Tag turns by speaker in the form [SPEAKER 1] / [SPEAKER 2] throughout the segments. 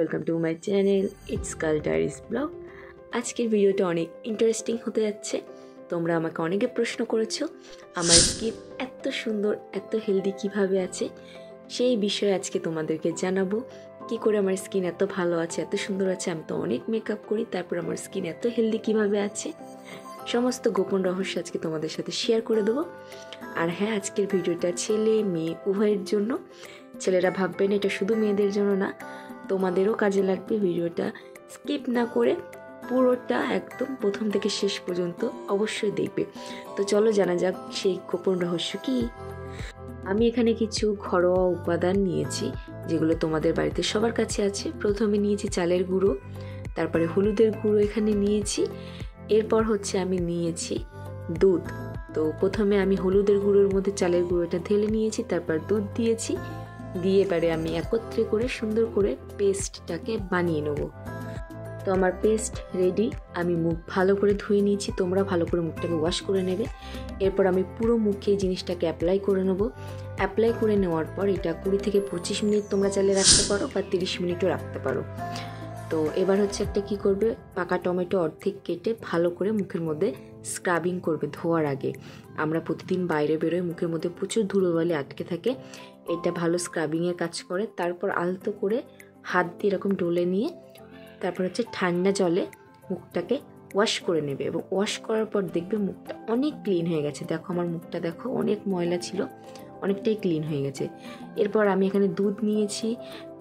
[SPEAKER 1] Welcome to my channel it's girl diaries blog. আজকের ভিডিওটা অনেক ইন্টারেস্টিং হতে যাচ্ছে। তোমরা আমাকে অনেকে প্রশ্ন করেছো আমার স্কিন এত সুন্দর এত হেলদি কিভাবে আছে, সেই বিষয়ে আজকে তোমাদেরকে জানাবো। কি করে আমার স্কিন এত ভালো আছে, এত সুন্দর আছে। আমি তো অনেক মেকআপ করি, তারপর আমার স্কিন এত হেলদি কিভাবে আছে, সমস্ত গোপন রহস্য আজকে তোমাদের সাথে শেয়ার করে দেবো। আর হ্যাঁ, আজকের ভিডিওটা ছেলে মেয়ে উভয়ের জন্য। ছেলেরা ভাববেন এটা শুধু মেয়েদের জন্য না, তোমাদেরও কাজে লাগবে। ভিডিওটা স্কিপ না করে পুরোটা একদম প্রথম থেকে শেষ পর্যন্ত অবশ্যই দেখবে। তো চলো জানা যাক সেই গোপন রহস্য কি। আমি এখানে কিছু ঘরোয়া উপাদান নিয়েছি যেগুলো তোমাদের বাড়িতে সবার কাছে আছে। প্রথমে নিয়েছি চালের গুঁড়ো, তারপরে হলুদের গুঁড়ো এখানে নিয়েছি, এরপর হচ্ছে আমি নিয়েছি দুধ। তো প্রথমে আমি হলুদের গুঁড়োর মধ্যে চালের গুঁড়োটা ঢেলে নিয়েছি, তারপর দুধ দিয়েছি, দিয়ে এবারে আমি একত্রে করে সুন্দর করে পেস্টটাকে বানিয়ে নেব। তো আমার পেস্ট রেডি। আমি মুখ ভালো করে ধুয়ে নিয়েছি, তোমরা ভালো করে মুখটাকে ওয়াশ করে নেবে। এরপর আমি পুরো মুখে এই জিনিসটাকে অ্যাপ্লাই করে নেব। অ্যাপ্লাই করে নেওয়ার পর এটা 20 থেকে 25 মিনিট তোমরা চাইলে রাখতে পারো বা 30 মিনিটও রাখতে পারো। তো এবার হচ্ছে একটা কি করবে, পাকা টমেটো অর্ধেক কেটে ভালো করে মুখের মধ্যে স্ক্রাবিং করবে ধোয়ার আগে। আমরা প্রতিদিন বাইরে বেরোয়, মুখের মধ্যে প্রচুর ধুলোবালি আটকে থাকে, এটা ভালো স্ক্রাবিংয়ের কাজ করে। তারপর আলতো করে হাত দিয়ে এরকম ডলে নিয়ে তারপর হচ্ছে ঠান্ডা জলে মুখটাকে ওয়াশ করে নেবে, এবং ওয়াশ করার পর দেখবে মুখটা অনেক ক্লিন হয়ে গেছে। দেখো আমার মুখটা দেখো, অনেক ময়লা ছিল, অনেকটাই ক্লিন হয়ে গেছে। এরপর আমি এখানে দুধ নিয়েছি,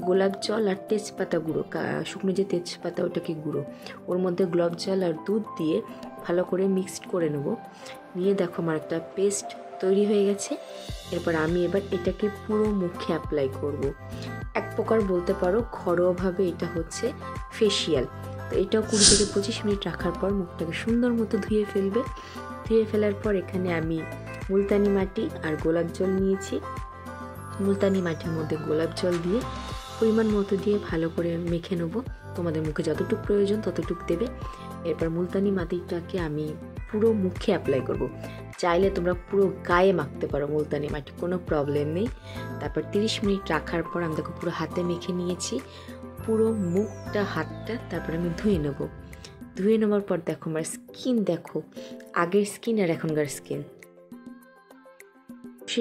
[SPEAKER 1] গোলাপ জল আর তেজপাতা গুঁড়ো, শুকনো যে তেজপাতা ওটাকে গুঁড়ো, ওর মধ্যে গোলাপ জল আর দুধ দিয়ে ভালো করে মিক্সড করে নেব। নিয়ে দেখো আমার একটা পেস্ট তৈরি হয়ে গেছে। এরপর আমি এটাকে পুরো মুখে অ্যাপ্লাই করব। এক প্রকার বলতে পারো ঘরোয়াভাবে এটা হচ্ছে ফেসিয়াল। তো এটাও 20 থেকে 25 মিনিট রাখার পর মুখটাকে সুন্দর মতো ধুয়ে ফেলবে। ধুয়ে ফেলার পর এখানে আমি মুলতানি মাটি আর গোলাপ জল নিয়েছি। মুলতানি মাটির মধ্যে গোলাপ জল দিয়ে পরিমাণ মতো দিয়ে ভালো করে মেখে নেবো। তোমাদের মুখে যতটুকু প্রয়োজন ততটুকু দেবে। এরপর মুলতানি মাটিটাকে আমি পুরো মুখে অ্যাপ্লাই করব। চাইলে তোমরা পুরো গায়ে মাখতে পারো মুলতানি মাটি, কোনো প্রবলেম নেই। তারপর 30 মিনিট রাখার পর আমি দেখো পুরো হাতে মেখে নিয়েছি, পুরো মুখটা হাতটা। তারপর আমি ধুয়ে নেব। ধুয়ে নেওয়ার পর দেখো আমার স্কিন, দেখো আগের স্কিন আর এখনকার স্কিন।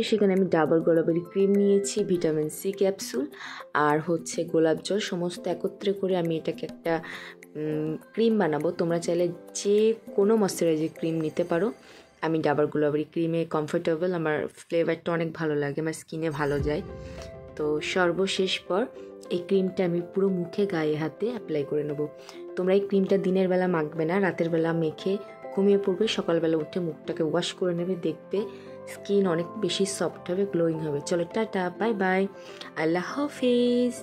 [SPEAKER 1] সেখানে আমি ডাবল গোলাপেরি ক্রিম নিয়েছি, ভিটামিন সি ক্যাপসুল আর হচ্ছে গোলাপ জল, সমস্ত একত্রে করে আমি এটাকে একটা ক্রিম বানাবো। তোমরা চাইলে যে কোনো ময়শ্চারাইজিং ক্রিম নিতে পারো। আমি ডাবল গোলাপেরি ক্রিমে কমফোর্টেবল, আমার ফ্লেভারটা অনেক ভালো লাগে, আমার স্কিনে ভালো যায়। তো সর্বশেষ পর এই ক্রিমটা আমি পুরো মুখে গায়ে হাতে অ্যাপ্লাই করে নেব। তোমরা এই ক্রিমটা দিনের বেলা মাখবে না, রাতের বেলা মেখে ঘুমিয়ে পড়বে, সকালবেলা উঠে মুখটাকে ওয়াশ করে নেবে, দেখবে স্কিন অনেক বেশি সফট হবে, গ্লোয়িং হবে। চলো টাটা, বাই বাই, আল্লাহ হাফেজ।